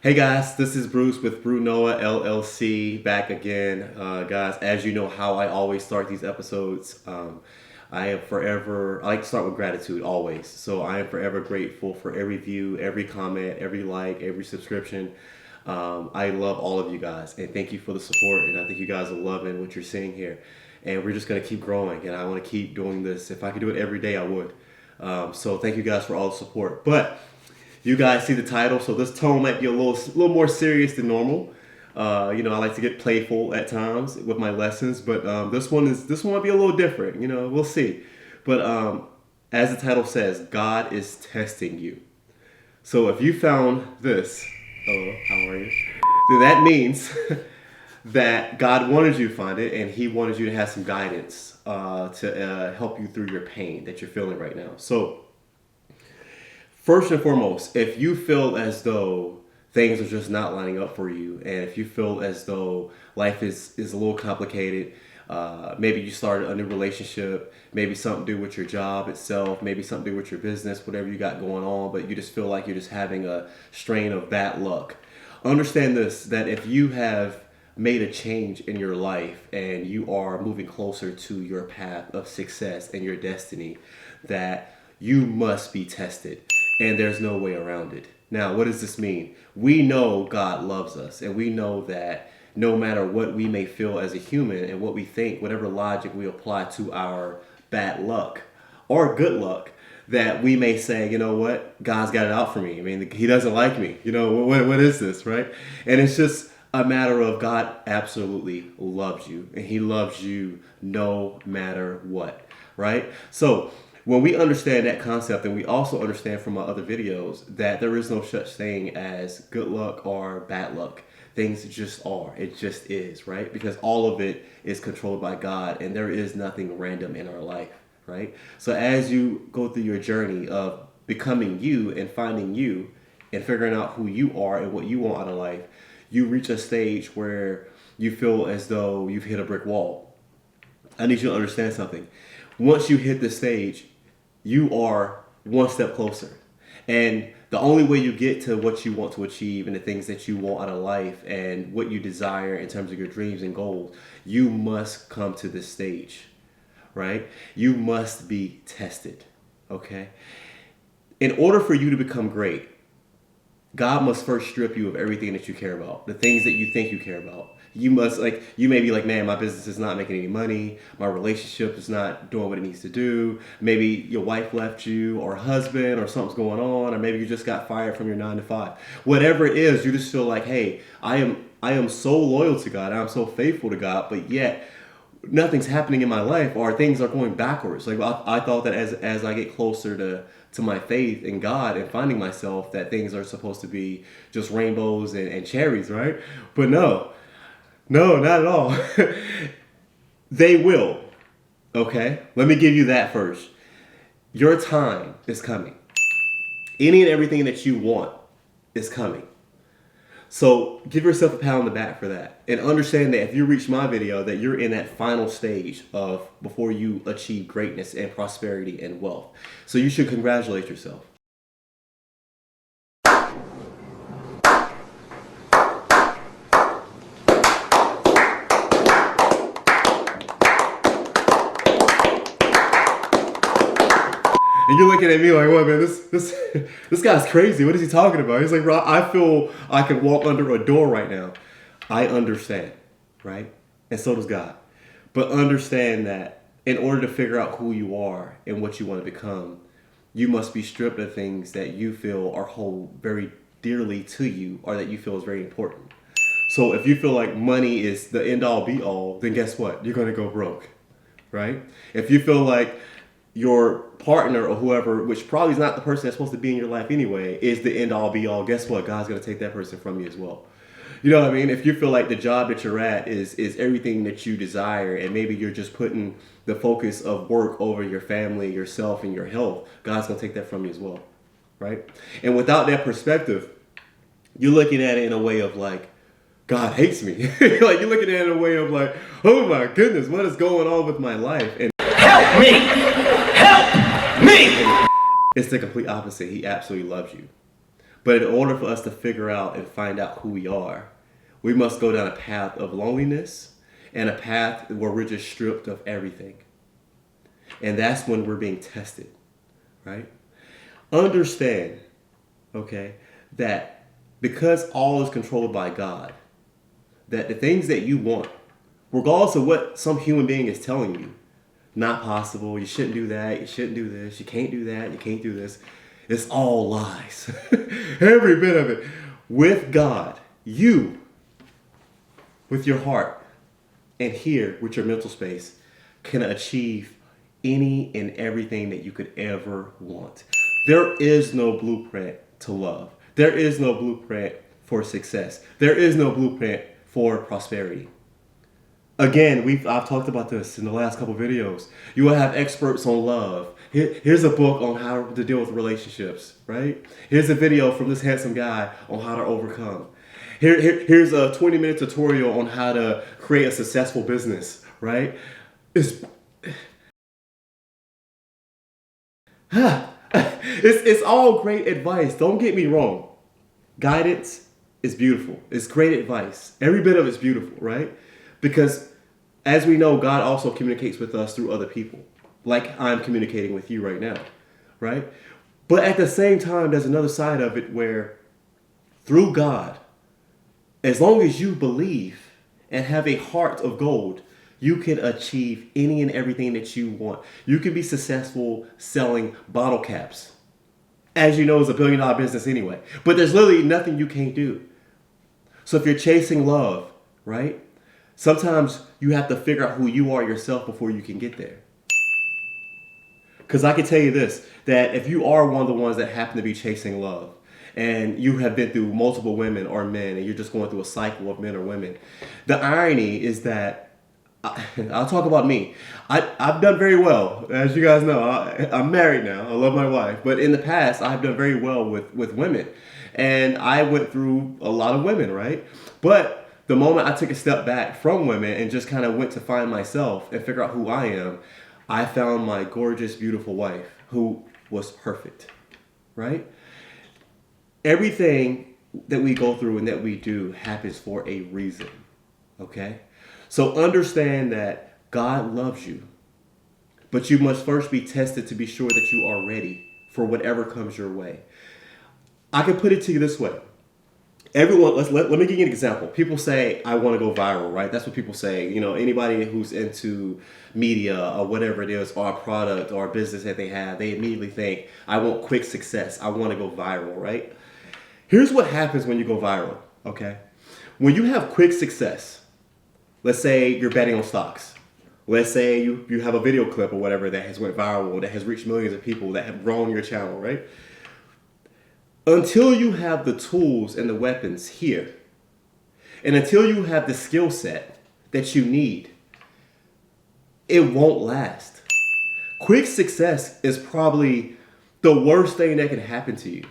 Hey guys, this is Bruce with Brew Noah LLC back again. Guys, as you know how I always start these episodes, I like to start with gratitude always. So I am forever grateful for every view, every comment, every like, every subscription. I love all of you guys and thank you for the support. And I think you guys are loving what you're seeing here. And we're just going to keep growing and I want to keep doing this. If I could do it every day, I would. So thank you guys for all the support. But you guys see the title, so this tone might be a little more serious than normal. I like to get playful at times with my lessons, but this one might be a little different. We'll see. But as the title says, God is testing you. So if you found this, hello, how are you? Then that means that God wanted you to find it, and He wanted you to have some guidance to help you through your pain that you're feeling right now. So first and foremost, if you feel as though things are just not lining up for you, and if you feel as though life is a little complicated, maybe you started a new relationship, maybe something to do with your job itself, maybe something to do with your business, whatever you got going on, but you just feel like you're just having a strain of bad luck. Understand this, that if you have made a change in your life and you are moving closer to your path of success and your destiny, that you must be tested and there's no way around it. Now, what does this mean? We know God loves us and we know that no matter what we may feel as a human and what we think, whatever logic we apply to our bad luck or good luck, that we may say, you know what, God's got it out for me. I mean, He doesn't like me. What is this, right? And it's just a matter of God absolutely loves you, and He loves you no matter what, right? So when we understand that concept, and we also understand from my other videos that there is no such thing as good luck or bad luck. Things just are. It just is, right? Because all of it is controlled by God, and there is nothing random in our life, right? So as you go through your journey of becoming you and finding you and figuring out who you are and what you want out of life, you reach a stage where you feel as though you've hit a brick wall. I need you to understand something. Once you hit this stage, you are one step closer. And the only way you get to what you want to achieve and the things that you want out of life and what you desire in terms of your dreams and goals, you must come to this stage, right? You must be tested, okay? In order for you to become great, God must first strip you of everything that you care about, the things that you think you care about. You may be like, man, my business is not making any money. My relationship is not doing what it needs to do. Maybe your wife left you or husband or something's going on, or maybe you just got fired from your 9 to 5. Whatever it is, you just feel like, hey, I am so loyal to God. I'm so faithful to God, but yet nothing's happening in my life or things are going backwards. Like I thought that as I get closer to my faith in God and finding myself, that things are supposed to be just rainbows and cherries, right? But no, not at all. They will. Okay? Let me give you that first. Your time is coming. Any and everything that you want is coming. So give yourself a pat on the back for that. And understand that if you reach my video, that you're in that final stage of before you achieve greatness and prosperity and wealth. So you should congratulate yourself. And you're looking at me like, what, man, this guy's crazy. What is he talking about? He's like, bro, I feel I can walk under a door right now. I understand, right? And so does God. But understand that in order to figure out who you are and what you want to become, you must be stripped of things that you feel are hold very dearly to you or that you feel is very important. So if you feel like money is the end all be all, then guess what? You're going to go broke, right? If you feel like your partner or whoever, which probably is not the person that's supposed to be in your life anyway, is the end all be all, guess what? God's going to take that person from you as well. You know what I mean? If you feel like the job that you're at is everything that you desire, and maybe you're just putting the focus of work over your family, yourself, and your health, God's going to take that from you as well, right? And without that perspective, you're looking at it in a way of like, God hates me. Like, you're looking at it in a way of like, oh my goodness, what is going on with my life? And help me! Help me! it's the complete opposite. He absolutely loves you. But in order for us to figure out and find out who we are, we must go down a path of loneliness and a path where we're just stripped of everything. And that's when we're being tested, right? Understand, okay, that because all is controlled by God, that the things that you want, regardless of what some human being is telling you, not possible, you shouldn't do that, you shouldn't do this, you can't do that, you can't do this, it's all lies. Every bit of it. With God, you, with your heart, and here, with your mental space, can achieve any and everything that you could ever want. There is no blueprint to love. There is no blueprint for success. There is no blueprint for prosperity. Again, I've talked about this in the last couple videos. You will have experts on love. Here's a book on how to deal with relationships, right? Here's a video from this handsome guy on how to overcome. Here's a 20-minute tutorial on how to create a successful business, right? It's all great advice. Don't get me wrong. Guidance is beautiful. It's great advice. Every bit of it's beautiful, right? Because as we know, God also communicates with us through other people, like I'm communicating with you right now, right? But at the same time, there's another side of it where through God, as long as you believe and have a heart of gold, you can achieve any and everything that you want. You can be successful selling bottle caps. As you know, it's $1 billion business anyway. But there's literally nothing you can't do. So if you're chasing love, right? Sometimes you have to figure out who you are yourself before you can get there. Because I can tell you this, that if you are one of the ones that happen to be chasing love, and you have been through multiple women or men, and you're just going through a cycle of men or women, the irony is that, I'll talk about me. I've done very well. As you guys know, I'm married now. I love my wife. But in the past, I've done very well with women. And I went through a lot of women, right? But the moment I took a step back from women and just kind of went to find myself and figure out who I am, I found my gorgeous, beautiful wife who was perfect, right? Everything that we go through and that we do happens for a reason, okay? So understand that God loves you, but you must first be tested to be sure that you are ready for whatever comes your way. I can put it to you this way. Everyone, let me give you an example. People say, I want to go viral, right? That's what people say. You know, anybody who's into media or whatever it is, or a product or a business that they have, they immediately think, I want quick success. I want to go viral, right? Here's what happens when you go viral, okay? When you have quick success, let's say you're betting on stocks. Let's say you have a video clip or whatever that has went viral, that has reached millions of people, that have grown your channel, right? Until you have the tools and the weapons here, and until you have the skill set that you need, it won't last. Quick success is probably the worst thing that can happen to you.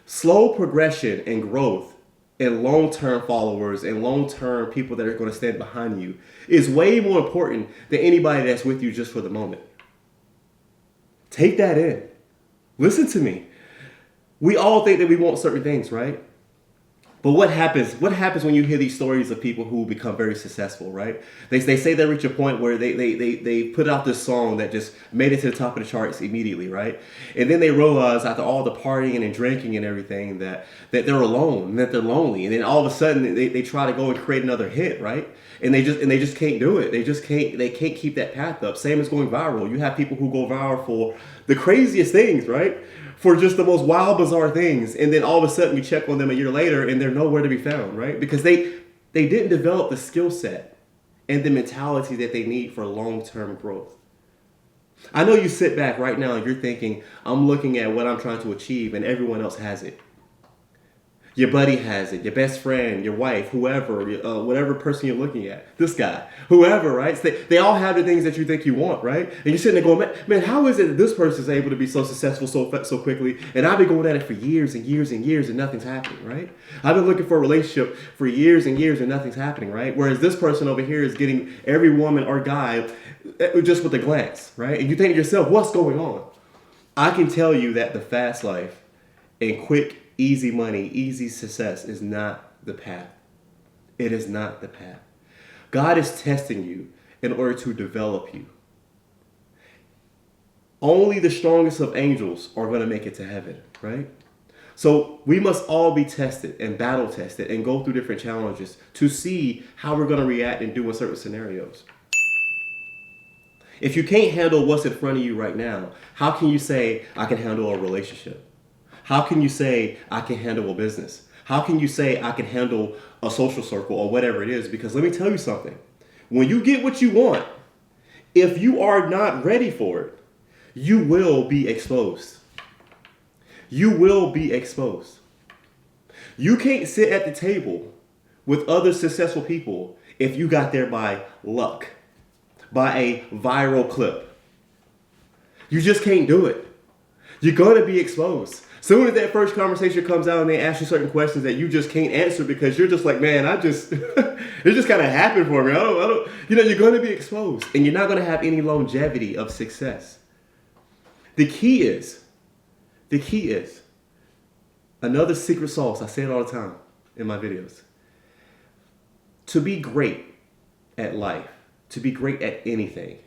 Slow progression and growth and long-term followers and long-term people that are going to stand behind you is way more important than anybody that's with you just for the moment. Take that in. Listen to me. We all think that we want certain things, right? But what happens when you hear these stories of people who become very successful, right? They say they reach a point where they put out this song that just made it to the top of the charts immediately, right? And then they realize after all the partying and drinking and everything that they're alone and that they're lonely. And then all of a sudden they try to go and create another hit, right? And they just can't do it. They can't keep that path up. Same as going viral. You have people who go viral for the craziest things, right? For just the most wild, bizarre things. And then all of a sudden we check on them a year later and they're nowhere to be found, right? Because they didn't develop the skill set and the mentality that they need for long-term growth. I know you sit back right now and you're thinking, I'm looking at what I'm trying to achieve and everyone else has it. Your buddy has it, your best friend, your wife, whoever, whatever person you're looking at, this guy, whoever, right? So they all have the things that you think you want, right? And you're sitting there going, man, how is it that this person's able to be so successful so quickly? And I've been going at it for years and years and years and nothing's happening, right? I've been looking for a relationship for years and years and nothing's happening, right? Whereas this person over here is getting every woman or guy just with a glance, right? And you think to yourself, what's going on? I can tell you that the fast life and quick, easy money, easy success is not the path. It is not the path. God is testing you in order to develop you. Only the strongest of angels are going to make it to heaven, right? So we must all be tested and battle tested and go through different challenges to see how we're going to react and do in certain scenarios. If you can't handle what's in front of you right now, how can you say, I can handle a relationship? How can you say, I can handle a business? How can you say, I can handle a social circle or whatever it is? Because let me tell you something. When you get what you want, if you are not ready for it, you will be exposed. You will be exposed. You can't sit at the table with other successful people if you got there by luck, by a viral clip. You just can't do it. You're going to be exposed. Soon as that first conversation comes out and they ask you certain questions that you just can't answer because you're just like, man, it just kind of happened for me. I don't, you're going to be exposed and you're not going to have any longevity of success. The key is another secret sauce. I say it all the time in my videos. To be great at life, to be great at anything,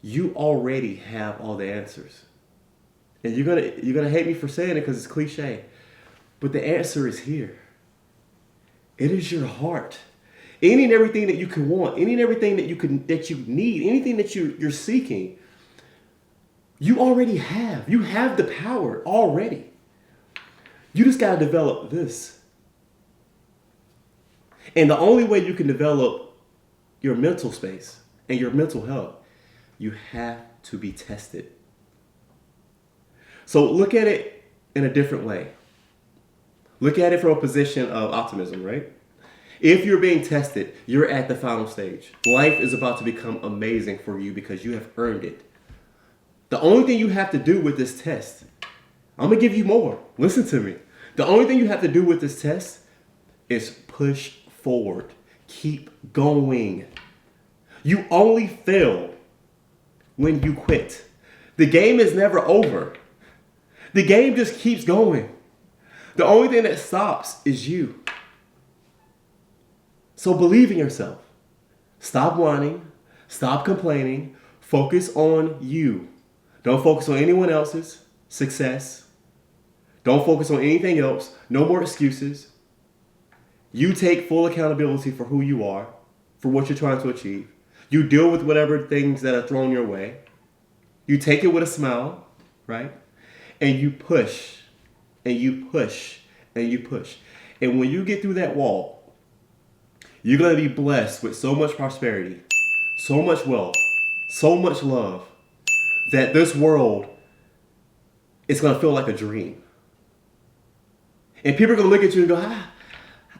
you already have all the answers. And you're gonna hate me for saying it because it's cliche, but the answer is here. It is your heart. Any and everything that you can want, any and everything that you need, anything that you're seeking, you already have. You have the power already. You just gotta develop this. And the only way you can develop your mental space and your mental health, you have to be tested. So look at it in a different way. Look at it from a position of optimism, right? If you're being tested, you're at the final stage. Life is about to become amazing for you because you have earned it. The only thing you have to do with this test, I'm going to give you more. Listen to me. The only thing you have to do with this test is push forward. Keep going. You only fail when you quit. The game is never over. The game just keeps going. The only thing that stops is you. So believe in yourself. Stop whining. Stop complaining. Focus on you. Don't focus on anyone else's success. Don't focus on anything else. No more excuses. You take full accountability for who you are, for what you're trying to achieve. You deal with whatever things that are thrown your way. You take it with a smile, right? And you push, and you push, and you push. And when you get through that wall, you're going to be blessed with so much prosperity, so much wealth, so much love, that this world is going to feel like a dream. And people are going to look at you and go,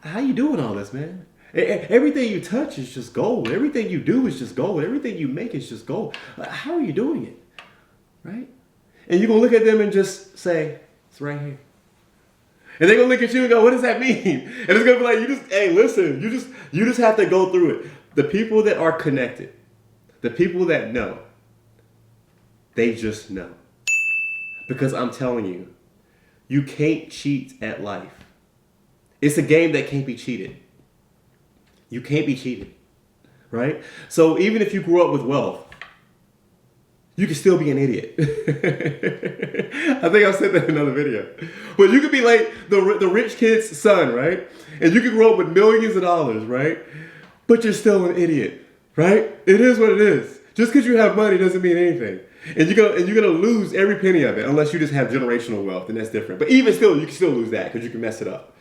how you doing all this, man? Everything you touch is just gold. Everything you do is just gold. Everything you make is just gold. How are you doing it? Right? And you're going to look at them and just say, it's right here. And they're going to look at you and go, what does that mean? And it's going to be like, hey, listen, you just have to go through it. The people that are connected, the people that know, they just know. Because I'm telling you, you can't cheat at life. It's a game that can't be cheated. You can't be cheated, right? So even if you grew up with wealth, you can still be an idiot. I think I said that in another video. But you could be like the rich kid's son, right? And you could grow up with millions of dollars, right? But you're still an idiot, right? It is what it is. Just because you have money doesn't mean anything. And you're gonna lose every penny of it unless you just have generational wealth, and that's different. But even still, you can still lose that because you can mess it up.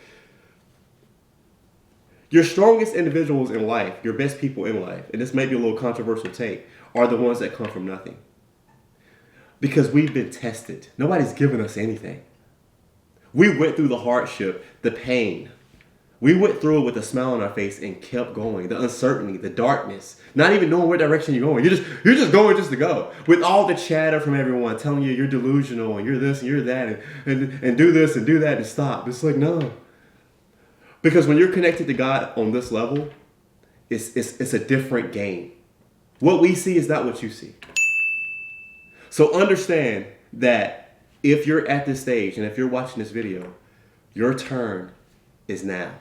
Your strongest individuals in life, your best people in life, and this may be a little controversial take, are the ones that come from nothing. Because we've been tested. Nobody's given us anything. We went through the hardship, the pain. We went through it with a smile on our face and kept going. The uncertainty, the darkness, not even knowing what direction you're going. You're just going just to go. With all the chatter from everyone telling you you're delusional and you're this and you're that and do this and do that and stop. It's like, no. Because when you're connected to God on this level, it's a different game. What we see is not what you see. So understand that if you're at this stage and if you're watching this video, Your turn is now.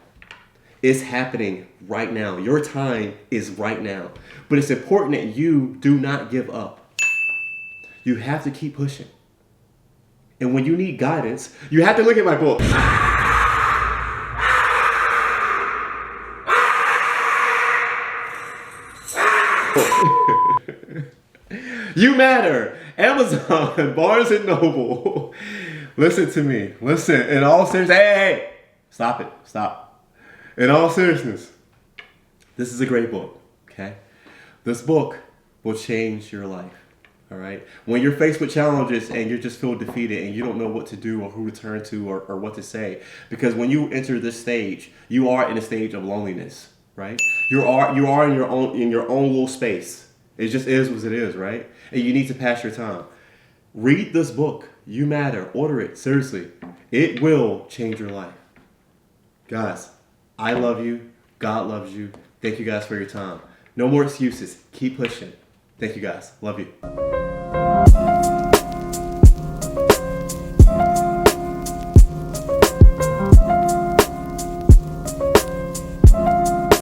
It's happening right now. Your time is right now. But it's important that you do not give up. You have to keep pushing. And when you need guidance, you have to look at my book. You matter. Amazon, Barnes and Noble. Listen to me. Listen. In all seriousness, hey. Stop it. Stop. In all seriousness, this is a great book. Okay? This book will change your life. All right? When you're faced with challenges and you just feel defeated and you don't know what to do or who to turn to or what to say, because when you enter this stage, you are in a stage of loneliness, right? You are in your own little space. It just is what it is, right? And you need to pass your time. Read this book. You matter. Order it. Seriously. It will change your life. Guys, I love you. God loves you. Thank you guys for your time. No more excuses. Keep pushing. Thank you guys. Love you.